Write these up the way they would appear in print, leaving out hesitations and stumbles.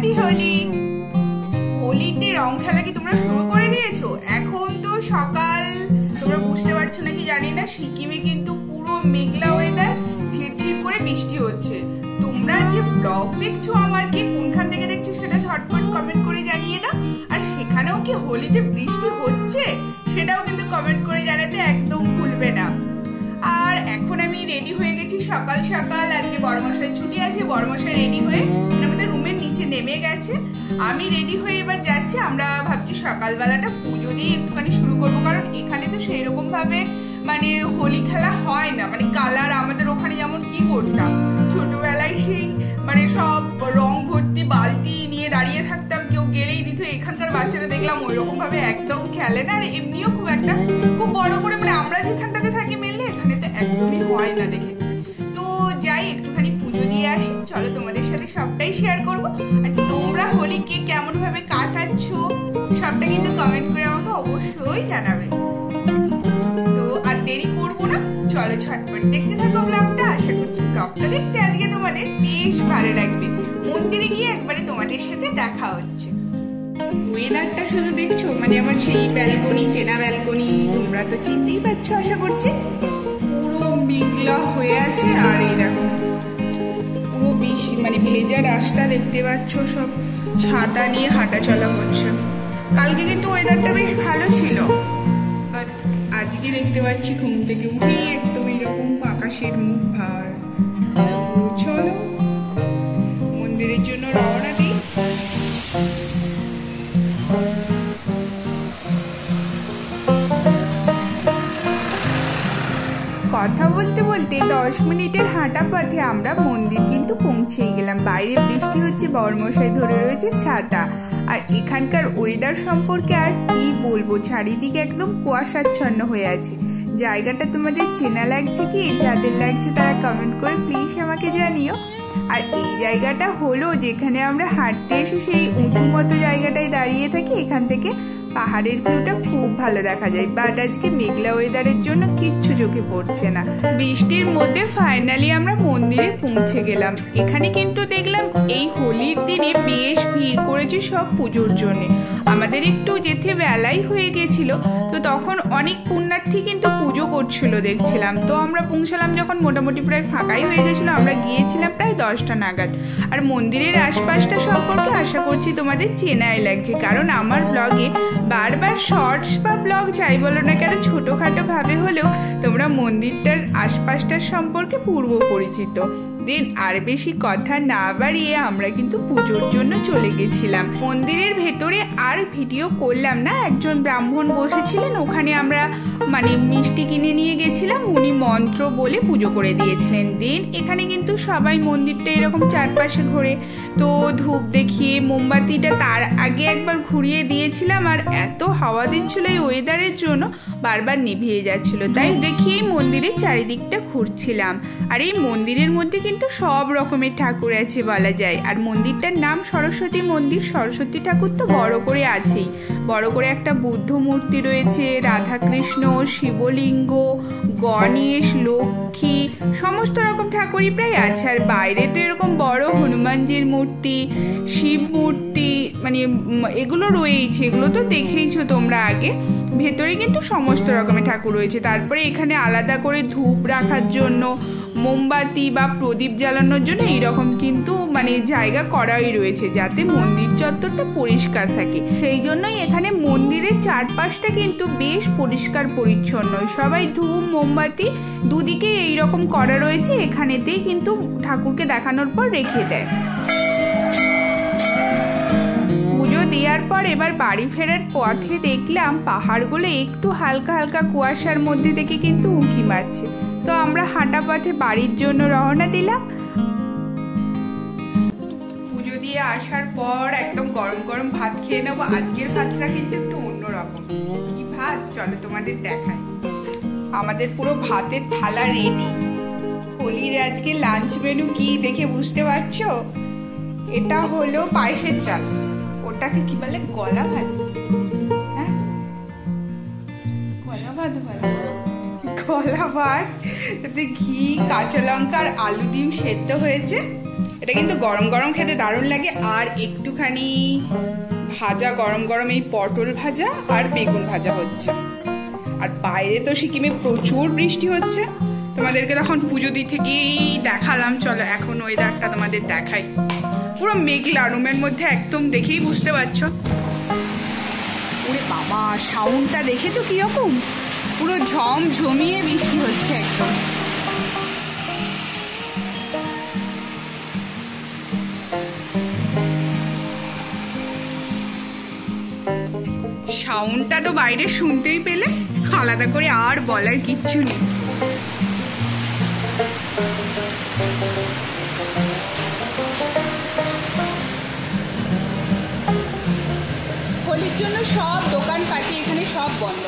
Happy Holi. হোলিতে রং খেলা কি তোমরা শুরু করে দিয়েছো? এখন তো সকাল, তোমরা বুঝতে পারছো নাকি জানি না, সিকিমে কিন্তু পুরো মেঘলা ওয়েদার, ঝিরঝির করে বৃষ্টি হচ্ছে। তোমরা যে ব্লগ দেখছো আমার, কি কোনখান থেকে দেখছো সেটা ঝটপট কমেন্ট করে জানিয়ে দাও। আর সেখানেও কি হোলিতে বৃষ্টি হচ্ছে সেটাও কিন্তু কমেন্ট করে জানাতে একদম ভুলবে না। আর এখন আমি রেডি হয়ে গেছি সকাল সকাল, আজকে বড়মশাই ছুটি আছে। বড়মশাই রেডি হয়ে আমাদের রুমের নিচে নেমে গেছে, আমি রেডি হয়ে এবার যাচ্ছি। আমরা ভাবছি সকালবেলাটা পুজো দিয়ে একটুখানি শুরু করবো, কারণ এখানে তো সেই রকম ভাবে মানে হোলি খেলা হয় না। মানে কালার আমাদের ওখানে যেমন কি করতাম ছোটবেলায়, সেই মানে সব রং ভর্তি বালতি নিয়ে দাঁড়িয়ে থাকতাম, কেউ গেলেই দিত। এখানকার বাচ্চারা দেখলাম ওই রকম ভাবে একদম খেলে না। আর এমনিও খুব বড় করে, মানে আমরা যেখানটাতে থাকি মেনলি, এখানে তো একদমই হয় না দেখেছি। তো যাই, একটুখানি পুজো দিয়ে আসি। চলো তোমাদের সাথে সবটাই শেয়ার করবো। আর তোমরা হোলি কে কেমন ভাবে কাটাচ্ছ সবটা কিন্তু কমেন্ট করে আমাকে অবশ্যই জানাবে। তো আর দেরি করবো না, চলো ঝটপট দেখতে থাকো ব্লগটা। আশা করছি ব্লগটা দেখতে আজকে তোমাদের বেশ ভালো লাগবে। মন্দিরে গিয়ে একবারে তোমাদের সাথে দেখা হচ্ছে। ওয়েদারটা শুধু দেখছো, মানে আমার সেই ব্যালকনি, চেনা ব্যালকনি, তোমরা তো চিনতেই পারছো আশা করছি। পুরো মেঘলা হয়ে আছে, আর এই দেখো পুরো বেশি মানে ভেজা রাস্তা দেখতে পাচ্ছ, সব ছাতা নিয়ে হাঁটা চলা করছে। কালকে কিন্তু ওয়েদারটা বেশ ভালো ছিল, বাট আজকে দেখতে পাচ্ছি ঘুম থেকে উঠেই একদম এরকম আকাশের মুখ ভার। চলো মন্দিরের জন্য রওনা দিই। কথা বলতে বলতে 10 মিনিটের হাঁটা পথে আমরা মন্দির কিন্তু পৌঁছেই গেলাম। বাইরে বৃষ্টি হচ্ছে, বড়মশাই ধরে রয়েছে ছাতা। আর এখানকার ওয়েদার সম্পর্কে আর কি বলবো, চারিদিকে একদম কুয়াশাচ্ছন্ন হয়ে আছে। জায়গাটা তোমাদের চেনা লাগছে কি? যাদের লাগছে তারা কমেন্ট করে প্লিজ আমাকে জানিও। আর এই জায়গাটা হলো যেখানে আমরা হাঁটতে এসে সেই উঁচু মতো জায়গাটায় দাঁড়িয়ে থাকি। এখান থেকে পাহাড়ের ভিউটা খুব ভালো দেখা যায়, বাট আজকে মেঘলা ওয়েদারের জন্য কিচ্ছু চোখে পড়ছে না। বৃষ্টির মধ্যে ফাইনালি আমরা মন্দিরে পৌঁছে গেলাম। এখানে কিন্তু দেখলাম এই হোলির দিনে বেশ ভিড় করেছে সব পুজোর জন্য। আমাদের একটু যেতে বেলাই হয়ে গেছিল, তো তখন অনেক পুণ্যার্থী কিন্তু পুজো করছিল দেখছিলাম। তো আমরা পৌঁছালাম যখন মোটামুটি প্রায় ফাঁকাই হয়ে গেছিলো। আমরা গিয়েছিলাম প্রায় 10টা নাগাদ। আর মন্দিরের আশপাশটা সম্পর্কে আশা করছি তোমাদের চেনাই লাগছে, কারণ আমার ব্লগে বারবার শর্টস বা ব্লগ যাই বলো না কেন, ছোটোখাটো ভাবে হলেও তোমরা মন্দিরটার আশপাশটার সম্পর্কে পূর্ব পরিচিত। দিন আর বেশি কথা না বাড়িয়ে আমরা কিন্তু পুজোর জন্য চলে গেছিলাম। মন্দিরের ভেতরে আর ভিডিও করলাম না, একজন ব্রাহ্মণ বসেছিলেন, ওখানে আমরা মানে মিষ্টি কিনে নিয়ে গেছিলাম। উনি মন্ত্র বলে পুজো করে দিয়েছিলেন। দেন এখানে কিন্তু সবাই মন্দিরটা এরকম চারপাশে ঘুরে, তো ধূপ দেখিয়ে মোমবাতিটা তার আগে একবার ঘুরিয়ে দিয়েছিলাম। আর এত হাওয়া দিচ্ছিল এই ওয়েদারের জন্য, বারবার নিভিয়ে যাচ্ছিল, তাই দেখিয়ে মন্দিরের চারিদিকটা ঘুরছিলাম। আর এই মন্দিরের মধ্যে কিন্তু সব রকমের ঠাকুর আছে বলা যায়। আর মন্দিরটার নাম সরস্বতী মন্দির। সরস্বতী ঠাকুর তো বড় করে আছেই, বড় করে একটা বুদ্ধ মূর্তি রয়েছে, রাধাকৃষ্ণ, শিবলিঙ্গ, গণেশ, লক্ষ্মী, সমস্ত রকম ঠাকুরই প্রায় আছে। আর বাইরে তো এরকম বড় হনুমানজির মূর্তি, শিব মূর্তি, মানে এগুলো রয়েছে, এগুলো তো দেখেইছো তোমরা আগে। ভেতরে কিন্তু সমস্ত রকমের ঠাকুর রয়েছে। তারপরে এখানে আলাদা করে ধূপ রাখার জন্য, মোমবাতি বা প্রদীপ জ্বালানোর জন্য এইরকম কিন্তু মানে জায়গা করাই রয়েছে, যাতে মন্দির চত্বরটা পরিষ্কার থাকে। সেই জন্যই এখানে মন্দিরের চারপাশটা কিন্তু বেশ পরিষ্কার পরিচ্ছন্ন। সবাই ধূপ মোমবাতি দুদিকে এইরকম করা রয়েছে, এখানেতেই কিন্তু ঠাকুরকে দেখানোর পর রেখে দেয়। পুজো দেওয়ার পর এবার বাড়ি ফেরার পথে দেখলাম পাহাড়গুলো একটু হালকা হালকা কুয়াশার মধ্যে থেকে কিন্তু উঁকি মারছে। তো আমরা হাঁটা পথে বাড়ির জন্য রওনা দিলাম। পুজো দিয়ে আসার পর একদম গরম গরম ভাত খেয়ে নেবো। আজকের ভাতটা কিন্তু একটু অন্যরকম। কি ভাত চলো তোমাদের দেখাই। আমাদের পুরো ভাতের থালা রেডি। হোলির আজকে লাঞ্চ মেনু কি দেখে বুঝতে পারছো? এটা হলো পায়েসের চাল, ওটাকে কি বলে গলা ভাত। হ্যাঁ গলা ভাত বলে, কলা ভাত, তাতে ঘি, কাঁচা লঙ্কা আর আলু ডিম সেদ্ধ হয়েছে। এটা কিন্তু গরম গরম খেতে দারুণ লাগে। আর একটুখানি ভাজা, গরম গরম এই পটল ভাজা আর বেগুন ভাজা হচ্ছে। আর বাইরে তো সিকিমে প্রচুর বৃষ্টি হচ্ছে। তোমাদেরকে তখন পুজো দিতে গিয়েই দেখালাম। চলো এখন ওয়েদারটা তোমাদের দেখাই। পুরো মেঘলা, রুমের মধ্যে একদম দেখেই বুঝতে পারছো। ওরে বাবা, সাউন্ডটা দেখেছো কিরকম? পুরো ঝমঝমিয়ে বৃষ্টি হচ্ছে একদম। সাউন্ডটা তো বাইরে শুনতেই পেলে, আলাদা করে আর বলার কিচ্ছু নেই। হোলির জন্য সব দোকানপাটি এখানে সব বন্ধ,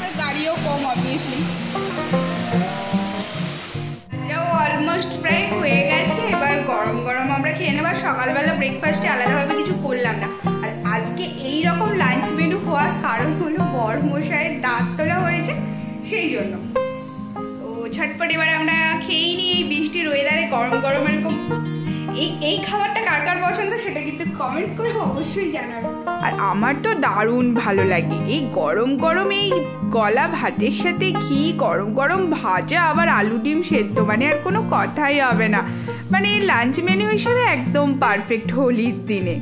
আর গাড়িও কম অবভিয়াসলি। অলমোস্ট প্রায় হয়ে গেছে। এবার গরম গরম আমরা খেয়ে নেব। সকালবেলা ব্রেকফাস্টে আলাদাভাবে কিছু করলাম না। আর আজকে এই রকম লাঞ্চ মেনু হওয়ার কারণ হলো বরমশাইয়ের দাঁত তোলা হয়েছে, সেই জন্য। তো ঝটপট এবার আমরা খেয়েই নিই এই বৃষ্টির ওয়েদারে গরম গরম এরকম। এই খাবারটা কার কার পছন্দ সেটা কিন্তু কমেন্ট করে অবশ্যই জানাবে। আর আমার তো দারুণ ভালো লাগে এই গরম গরম এই গলা ভাতের সাথে ঘি, গরম গরম ভাজা, আবার আলু ডিম সেদ্ধ, মানে আর কোনো কথাই হবে না। মানে লাঞ্চ মেনু হিসেবে একদম পারফেক্ট হোলির দিনে।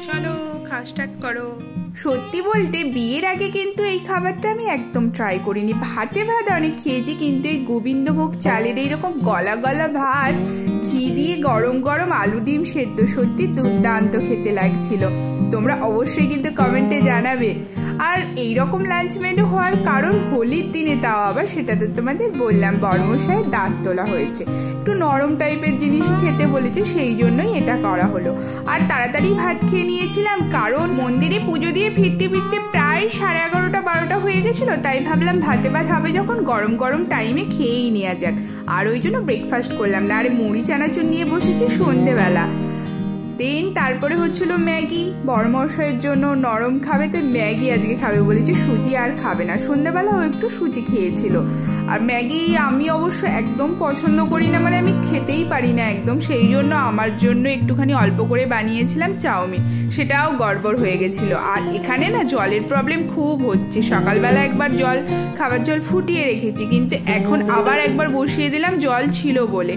চলো খাওয়া স্টার্ট করো। সত্যি বলতে বিয়ের আগে কিন্তু এই খাবারটা আমি একদম ট্রাই করিনি। ভাতে ভাত অনেক খেয়েছি, কিন্তু এই গোবিন্দভোগ চালের এইরকম গলা গলা ভাত, ঘি দিয়ে গরম গরম আলু ডিম সেদ্ধ, সত্যি দুর্দান্ত খেতে লাগছিল। তোমরা অবশ্যই কিন্তু কমেন্টে জানাবে। আর এইরকম লাঞ্চ মেনু হওয়ার কারণ হোলির দিনে, তাও আবার সেটা তো তোমাদের বললাম, বরমশাইয়ের দাঁত তোলা হয়েছে, একটু নরম টাইপের জিনিসই খেতে বলেছে, সেই জন্যই এটা করা হলো। আর তাড়াতাড়ি ভাত খেয়ে নিয়েছিলাম, কারণ মন্দিরে পুজো দিয়ে ফিরতে ফিরতে প্রায় 11:30-12টা হয়ে গেছিলো। তাই ভাবলাম ভাতে ভাত হবে যখন, গরম গরম টাইমে খেয়েই নেওয়া যাক। আর ওই জন্য ব্রেকফাস্ট করলাম না। আর মুড়ি চানাচুর নিয়ে বসেছি সন্ধেবেলা। দেন তারপরে হচ্ছিল ম্যাগি। বরমশাইয়ের জন্য নরম খাবে, তো ম্যাগি আজকে খাবে বলেছে, সুজি আর খাবে না। সন্ধ্যাবেলা ও একটু সুজি খেয়েছিল। আর ম্যাগি আমি অবশ্য একদম পছন্দ করি না, মানে আমি খেতেই পারি না একদম। সেই জন্য আমার জন্য একটুখানি অল্প করে বানিয়েছিলাম চাউমিন, সেটাও গড়বড় হয়ে গেছিলো। আর এখানে না জলের প্রবলেম খুব হচ্ছে। সকালবেলা একবার খাবার জল ফুটিয়ে রেখেছি, কিন্তু এখন আবার একবার বসিয়ে দিলাম জল ছিল বলে।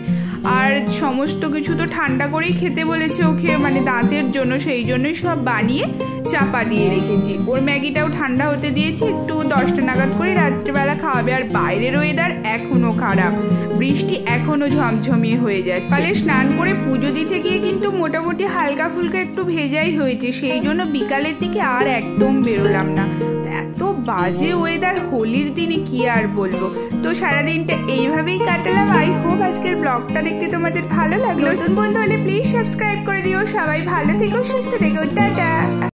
আর সমস্ত কিছু তো ঠান্ডা করেই খেতে বলেছে ওকে, মানে দাঁতের জন্য, সেই জন্যই সব বানিয়ে চাপা দিয়ে রেখেছি। ওর ম্যাগিটাও ঠান্ডা হতে দিয়েছি, একটু 10টা নাগাদ করে রাত্রেবেলা খাওয়াবে। আর বাইরের ওয়েদার এখনো খারাপ, বৃষ্টি এখনো ঝমঝমিয়ে হয়ে যাচ্ছে। তাহলে স্নান করে পুজো দিতে গিয়ে কিন্তু মোটামুটি হালকা ফুলকা একটু ভেজাই হয়েছে, সেই জন্য বিকালের দিকে আর একদম বেরোলাম না। এত বাজে ওয়েদার হোলির দিনে, কি আর বলবো। তো সারাদিনটা এইভাবেই কাটালাম। আই হোপ আজকের ব্লগটা দেখতে তোমাদের ভালো লাগলো। নতুন বন্ধু হলে প্লিজ সাবস্ক্রাইব করে দিও। সবাই ভালো থেকো, সুস্থ থেকো, টাটা।